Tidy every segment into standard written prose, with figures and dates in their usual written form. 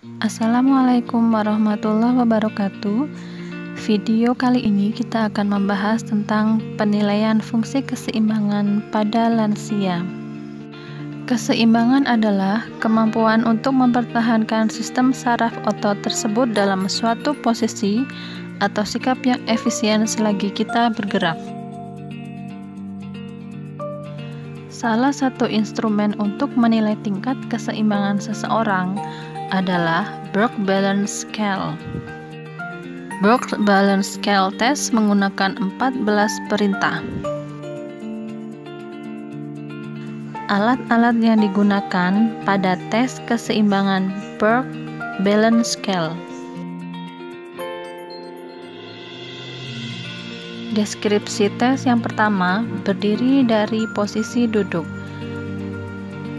Assalamualaikum warahmatullahi wabarakatuh. Video kali ini kita akan membahas tentang penilaian fungsi keseimbangan pada lansia. Keseimbangan adalah kemampuan untuk mempertahankan sistem saraf otot tersebut dalam suatu posisi atau sikap yang efisien selagi kita bergerak. Salah satu instrumen untuk menilai tingkat keseimbangan seseorang adalah Borg Balance Scale. Borg Balance Scale Test menggunakan 14 perintah. Alat-alat yang digunakan pada tes keseimbangan Borg Balance Scale. Deskripsi tes yang pertama berdiri dari posisi duduk.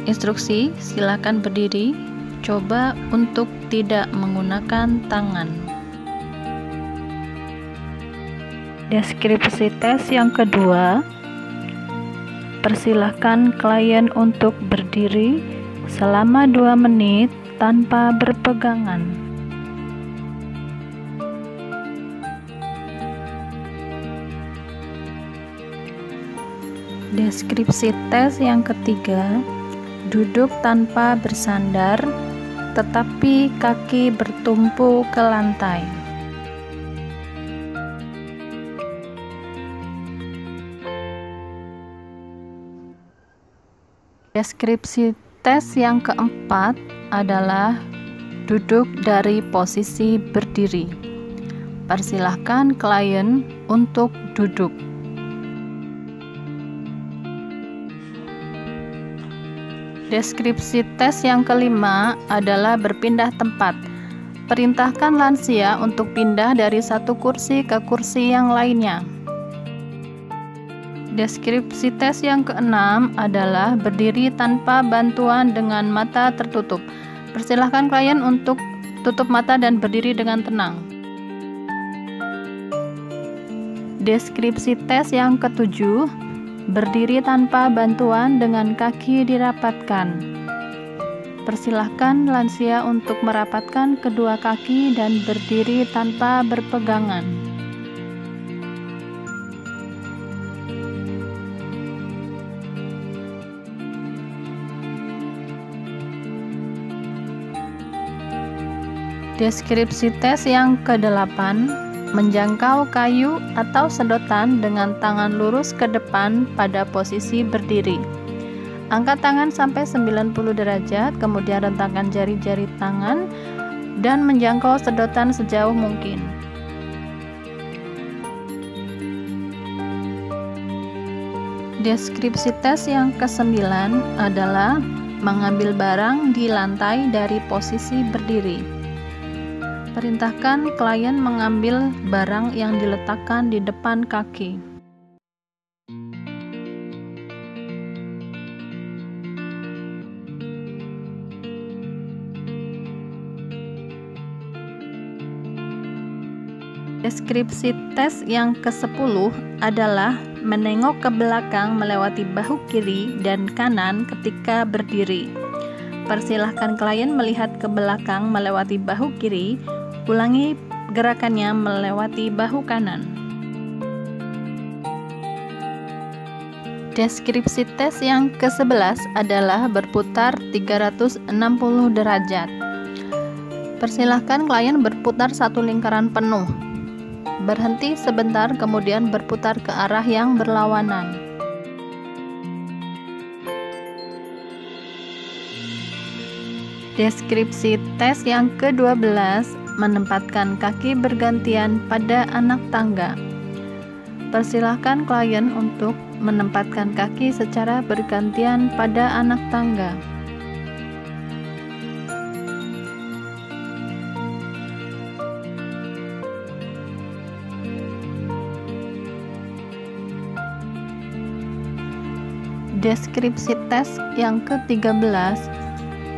Instruksi: silakan berdiri. Coba untuk tidak menggunakan tangan. Deskripsi tes yang kedua, persilahkan klien untuk berdiri selama 2 menit tanpa berpegangan. Deskripsi tes yang ketiga, duduk tanpa bersandar tetapi kaki bertumpu ke lantai. Deskripsi tes yang keempat adalah duduk dari posisi berdiri. Persilahkan klien untuk duduk. Deskripsi tes yang kelima adalah berpindah tempat. Perintahkan lansia untuk pindah dari satu kursi ke kursi yang lainnya. Deskripsi tes yang keenam adalah berdiri tanpa bantuan dengan mata tertutup. Persilahkan klien untuk tutup mata dan berdiri dengan tenang. Deskripsi tes yang ketujuh, berdiri tanpa bantuan dengan kaki dirapatkan. Persilahkan lansia untuk merapatkan kedua kaki dan berdiri tanpa berpegangan. Deskripsi tes yang kedelapan, menjangkau kayu atau sedotan dengan tangan lurus ke depan pada posisi berdiri. Angkat tangan sampai 90 derajat, kemudian rentangkan jari-jari tangan dan menjangkau sedotan sejauh mungkin. Deskripsi tes yang ke-9 adalah mengambil barang di lantai dari posisi berdiri. Perintahkan klien mengambil barang yang diletakkan di depan kaki. Deskripsi tes yang ke-10 adalah menengok ke belakang melewati bahu kiri dan kanan ketika berdiri. Persilahkan klien melihat ke belakang melewati bahu kiri. Ulangi gerakannya melewati bahu kanan. Deskripsi tes yang ke-11 adalah berputar 360 derajat. Persilahkan klien berputar satu lingkaran penuh. Berhenti sebentar kemudian berputar ke arah yang berlawanan. Deskripsi tes yang ke-12, menempatkan kaki bergantian pada anak tangga. Persilahkan klien untuk menempatkan kaki secara bergantian pada anak tangga. Deskripsi tes yang ke-13,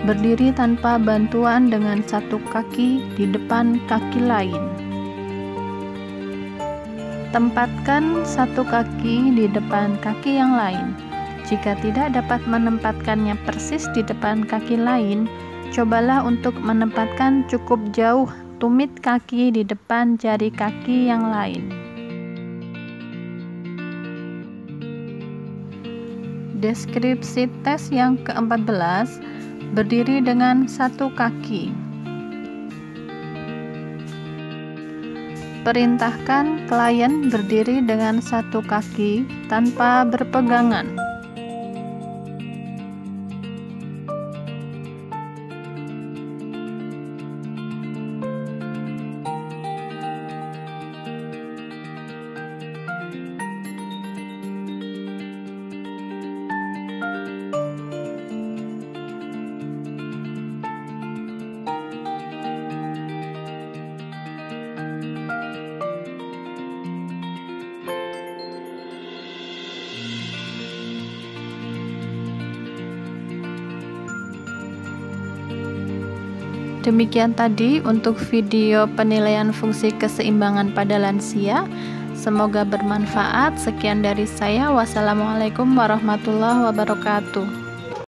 berdiri tanpa bantuan dengan satu kaki di depan kaki lain. Tempatkan satu kaki di depan kaki yang lain. Jika tidak dapat menempatkannya persis di depan kaki lain, cobalah untuk menempatkan cukup jauh tumit kaki di depan jari kaki yang lain. Deskripsi tes yang ke-14, berdiri dengan satu kaki. Perintahkan klien berdiri dengan satu kaki tanpa berpegangan. Demikian tadi untuk video penilaian fungsi keseimbangan pada lansia. Semoga bermanfaat. Sekian dari saya. Wassalamualaikum warahmatullahi wabarakatuh.